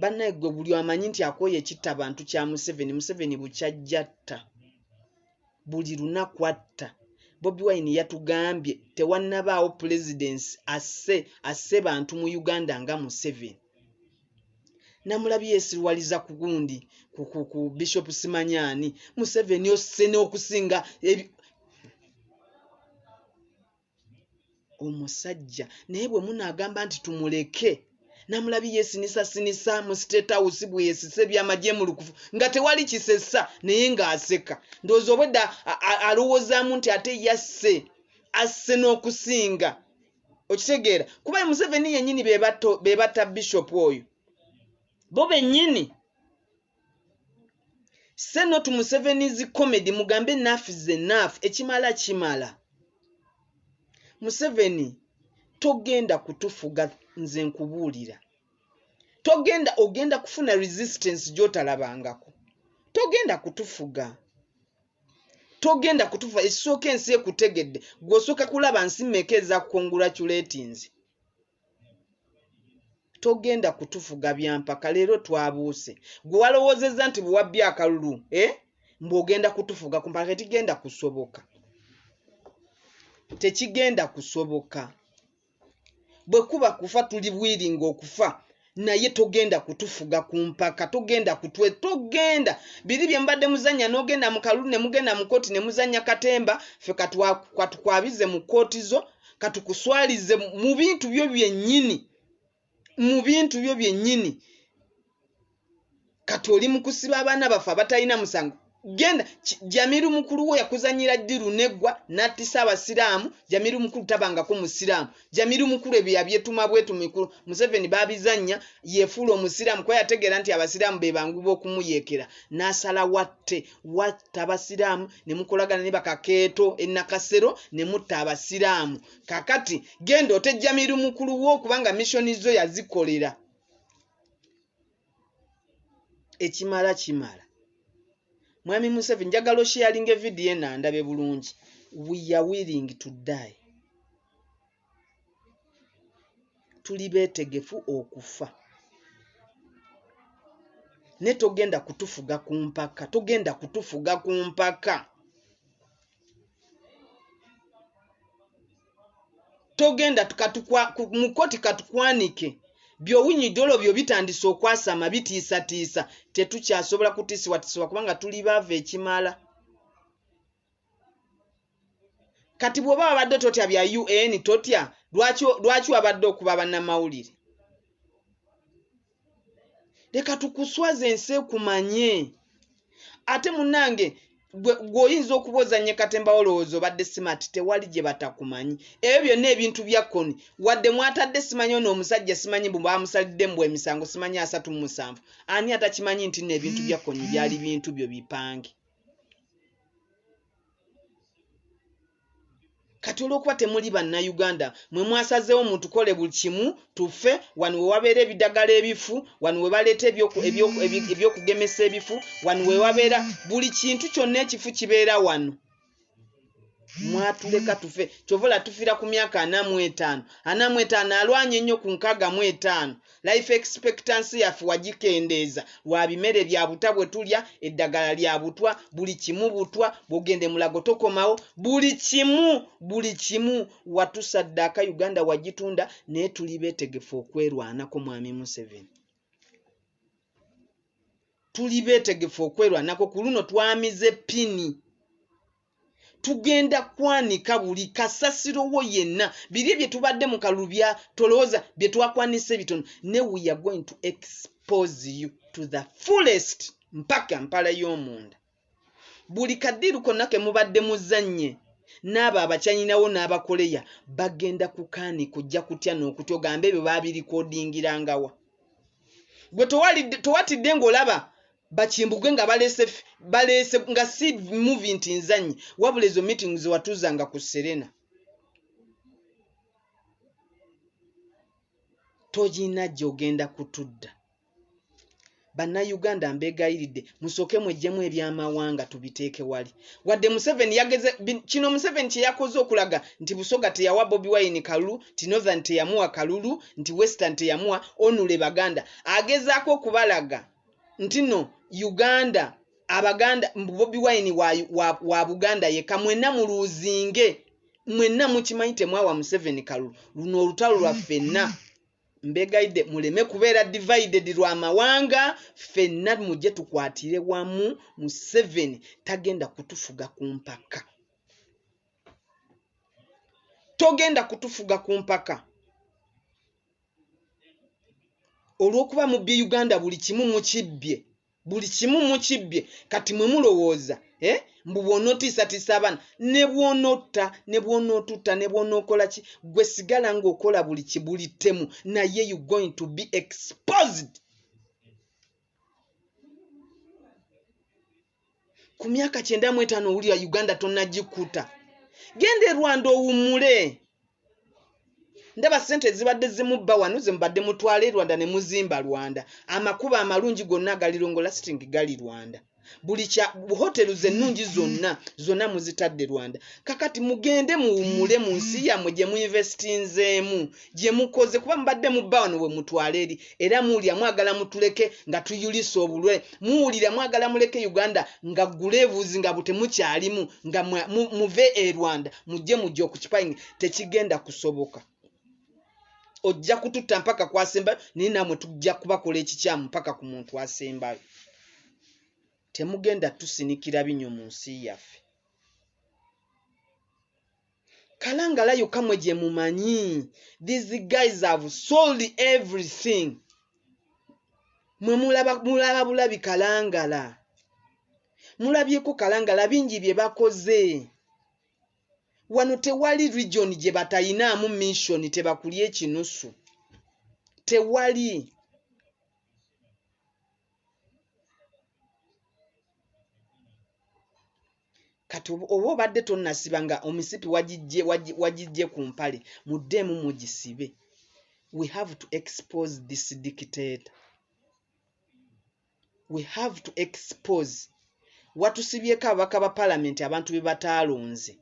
bannaye gwe buli amanyi nti akoye ekitta bantu kya Museveni bukyajjatta buli lunaku atta. Bobi Wine yatugambye tewannabaawo presidency asse bantu mu Uganda nga Museveni. Namulabi yesirwaliza ku gundi ku Bishop Simanyani Museveni osse n'okusinga omusajja naye bwe munaagamba nti tumuleke Namulabi yesinisa mu State House bwe yesise by'amagye mu lukufu nga tewali kisessa naye ng'aseka ndowooza obwedda alowoozaamu nti ate asse n'okusinga okitegeera kuba Museveni yennyini bebatta Bishop oyo bo bennyini seno tu Museveni's comedy mugambe enough is enough ekimala Museveni togenda kutufuga nze nkubuulira ogenda kufuna resistance gy'otalabangako togenda kutufa esooka ensi ekutegedde gw'osooka kulaba nsi mmeka eza congratulations togenda kutufuga byampaka leero twabuuse gwe walowoozezza nti bwe wabbya akalulu mbw'ogenda kutufuga kumpaka tetigenda kusoboka bwe kuba kufa tuli bwiringa okufa naye togenda kutufuga ku mpaka togenda biri bye mbadde muzannya n'ogenda mu kalulu ne mugenda mu kooti ne muzannya katemba ffe katukwabize mu kooti zo katukuswalize mu bintu byo byennyini kati oli mu kusiba abaana baffe abatalina musango genda Jamiru mukulu wo yakuzanyira ddiru neggwa nattisa abasiraamu Jamiru mukulu tabangako musiraamu Jamiru mukulu ebyo yabyetuma bwetu mikulu Museveni babizannya yefuula omusiraamu kwa yategeera nti abasiraamu be bangu b'okumuyeekera n'asala watta abasiraamu ne mukolagana ne bakakeeto ennakasero ne mutta abasiraamu kakati genda ote Jamiru mukulu wo kubanga missoni zo yazikolera ekimala Mwami Museveni njagala sharing video ena ndabe bulungi. We are willing to die. Tuli beetegefu okufa. Ne togenda kutufuga ku mpaka. Togenda mukoti katukwanike. Byowinyiddolo byo bitandise okwasama bitiisa tetukyasobola kutiisibwa kubanga tuli baava ekimala kati bw'oba wabadde totya bya UN totya lwaki wabadde okuba bannamawulire leka tukuswaze ensi ekumanye ate munnange gwoyinza okubozanya katemba olowooza obadde smart tewali gye batakumanyi ebyo byonna ebintu byakkoni wadde mwatadde simanyi ono omusajja simanyi bwe bamusalidde mbwe emisango simanyi 37 ani atakimanyi nti n'ebintu byakkoni byali bintu byo bipange kati olw'okuba temuli bannayuganda mwe mwasazeewo mutukole buli kimu tufe wano we wabeera ebidagala ebifu wano we baleeta ebyokugemesa ebifu wano we wabeera buli kintu kyonna ekifu kibeera wano mwatuleka tufe kyovola tufiira ku myaka 45 alwanye ennyo ku 65 life expectancy yaffe wagikendeeza lwa bimere bya buta bwe tulya eddagala lya butwa buli kimu butwa bw'ogende mulago tokomawo buli kimu watusaddaaka Uganda wagitunda naye tuli beetegefu okwerwanako Mwami Museveni tuli beetegefu okwerwanako ku luno twamize pini tugenda kwanika buli kasasiro wo yenna biri bye tubadde mu kalubya tolooza bye twakwanise bitono ne we are going to expose you to the fullest mpaka mpala y'omunda buli kadiru konna ke mubadde muzannye n'abo abakyanyinawo n'abakoleya bagenda kukaanika ojja kutya n'okutya ogambe ebyo baabirikodingirangawa gwe towatidde ng'olaba bakimbugwe nga balese nga si movie nti nzanyi wabula ezo meetings watuzanga ku Serena tojina gy'ogenda kutudda Bannayuganda mbegayiridde musooke mwejjemu ebyamawanga tubiteeke wali. Wadde Museveni yageze kino Museveni kye yakoze okulaga nti Busoga teyawa Bobi Wine kalulu, nti Northern teyamuwa kalulu, nti Western teyamuwa, onule Baganda. Agezaako okubalaga nti no Uganda Abaganda Bobi Wine wa Buganda yekka mwenna muluzinge. Mwenna mukimanyi temwawa Museveni kalulu. Luno olutalo lwa ffenna. Mbegayidde muleme kubeera divided lwa mawanga, ffenna mujje tukwatire wamu. Museveni tagenda kutufuga ku mpaka. Togenda kutufuga ku mpaka. Olw'okuba mubbye Uganda buli kimu mukibbye. Buli kimu mukibbye. Kati mwe mulowooza mbu bw'onootiisatiisa abaana ne bw'onotta ne bw'onootuta ne bw'onookola ki gwe sigala ng'okola buli kibulitemu naye you going to be exposed. Ku myaka 95 owulira Uganda tonnagikuta. Genda e Rwanda owummule. Ndaba ssente zibadde zimubba wano ze mubadde mutwala e Rwanda ne muzimba Rwanda. Amakuba amalungi gonna agalirongo lasting gali Rwanda. Buli kya hotelu zennungi zonna muzitadde Rwanda. Kakati mugende muwummule mu nsi yammwe gye muinvestinzeemu gye mukoze kuba mubadde mubba wano we mutwala eri era muwulira mwagala mutuleke nga tuyulisa obulwe. Muwulira mwagala muleke Uganda nga gulevuzi nga butemukyalimu nga muve e Rwanda mujje okukipayinga. Tekigenda kusoboka. Ojja kututta mpaka kwasembayo naye namwe tujja kubakola ekikyamu mpaka ku muntu asembayo. Temugenda tusinikira binyo mu nsi yaffe. Kalangala yokka mwe gye mumanyi. These guys have sold everything. Mwe mulaba bulabi Kalangala. Mulabyeko Kalangala bingi bye bakoze. Wano tewali region gye batayinaamu mission tebakulye ekinusu. Tewali. Kati oba obadde tonnasibanga omisipi wagijje ku mpale muddemu mugisibe. We have to expose this dictator. We have to expose. Watusibyeko ababaka ba parliament abantu be bataalonze.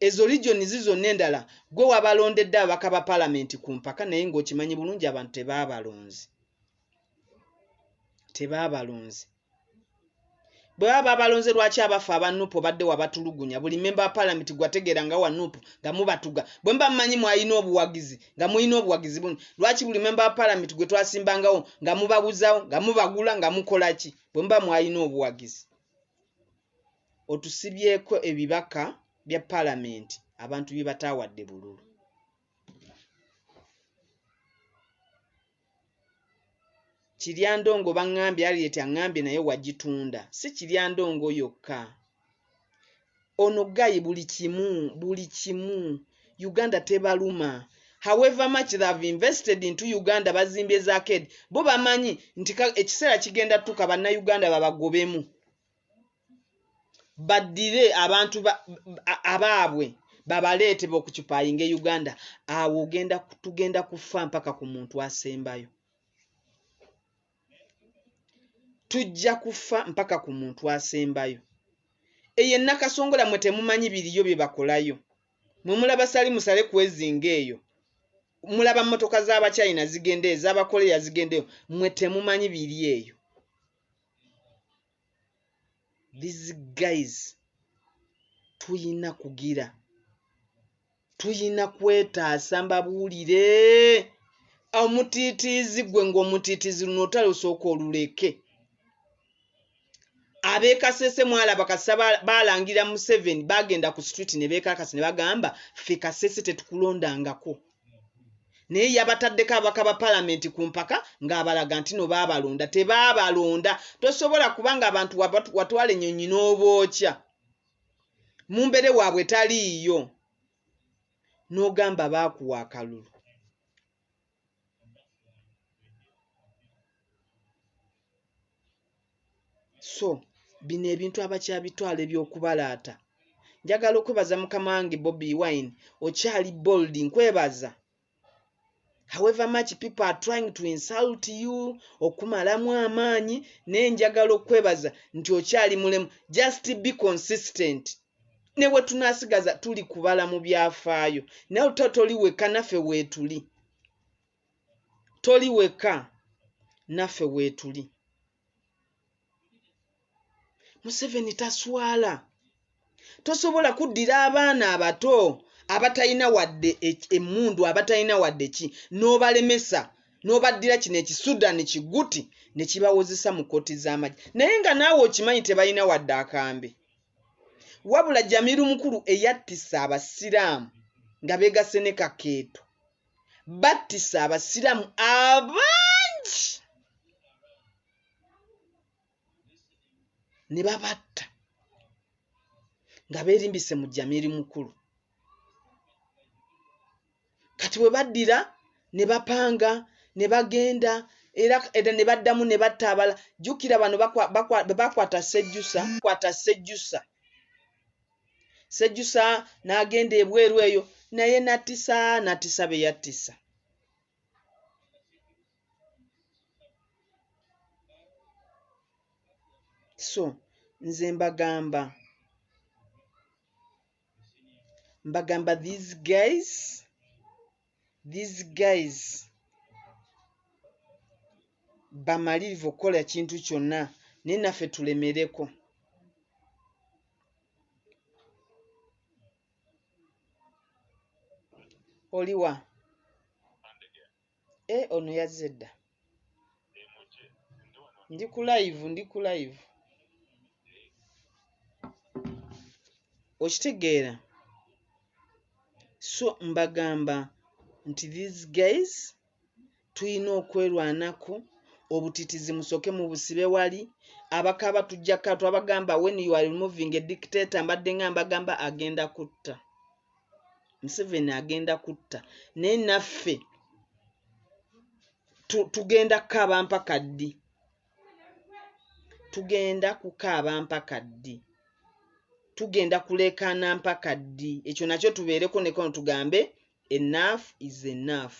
Ezo region zonna endala gwe wabalondedde ababaka ba parliament ku mpaka naye ng'okimanyi bulungi abantu tebaabalonze. Tebaabalonze. Bwe baba balonze lwaki abafa abanupo badde wabatulugunya buli member wa parliament gwategeera nga wanupo nga mubatuga bwe mba mmanyi mwayina obuwagizi nga muyina obuwagizi bungi lwaki buli member wa parliament gwe twasimbangawo nga mubabuzawo nga mubagula nga mukola ki bwe mba mwayina obuwagizi. Otusibyeko ebibaka bya parliament abantu bye bataawadde bululu. Kiryandongo bangambye Harriet angambye naye wagitunda. Si Kiryandongo yokka. Ono gayi buli kimu. Uganda tebaluma. However much they have invested into Uganda bazimbye za arcade. Bo bamanyi nti ekiseera kigenda tuka bannayuganda babagobemu. Baddire abantu abaabwe babaleete b'okukipayinga Uganda. Awo tugenda kufa mpaka ku muntu asembayo. Tujja kufa mpaka ku muntu asembayo. Eyo Nakasongola mwe temumanyi biriyo bye bakolayo. Mwe mulaba sali musale kwezinga eyo. Mulaba mmotoka z'Abachina zigende ez'Abakoleya zigendeyo. Mwe temumanyi biri eyo. These guys tuyina kugira. Tuyina kwetaasa mbabuulire. Omutiitiizi gwe ng'omutiitiizi luno otale osooka oluleke. Abekasese mwalaba kasaba balangira Museveni bagenda ku street ne bekakase ne bagamba ffe Kasese tetukulondangako. Naye yabataddeko abaka ba parliament ku mpaka ng'abalaga nti no baabalonda. Tebaabalonda. Tosobola kubanga abantu watwala ennyonyi n'obookya. Mumbere waabwe taliiyo. N'ogamba baakuwa akalulu. So, bino ebintu abakyabitwala eby'okubalaata. Njagala okwebaza mukama wange Bobi Wine, okyali bold nkwebaza. however much people are trying to insult you okumalamu amaanyi nenjagala okwebaza nti okyali mulemu, just be consistent. Ne bwe tunasigaza tuli kubala mu byafaayo naye toli weka, naffe weetuli, toli weka, naffe weetuli. Museveni taswala, tosobola kuddira abaana abato abatalina wadde emmundu, abatalina wadde ki, n'obalemesa n'obaddira kino ekisudani kiguti ne kibawozesa mu kkooti z'amagye, naye nga naawe okimanyi tebalina wadde akambe. Wabula Jamiru Mukulu eyattisa abasiraamu nga beegase ne Kakeeto, battisa abasiraamu abangi ne babatta nga beerimbise mu Jamiru Mukulu. Kati bwe baddira ne bapanga ne bagenda era ne baddamu ne batta abala. Jjukira bano bakwata Sejjusa n'agenda ebweru eyo naye nattisa be yattisa. So nze mbagamba these guys bamalirivu okukola kintu kyonna naye naffe tulemereko. Oliwa ono yazze dda. Ndi ku live okitegeera. So mbagamba nti these guys tulina okwerwanako, obutitizi musoke mu busibe wali, abakaba tujjaka twabagamba when you are removing a dictator, mbadde nga mbagamba agenda kutta. Museveni agenda kutta, naye naffe tugenda kukaaba mpaka ddi? Tugenda kukaaba mpaka ddi? Tugenda kuleekaana mpaka ddi? Ekyo nakyo tubeereko nekono tugambe enough is enough.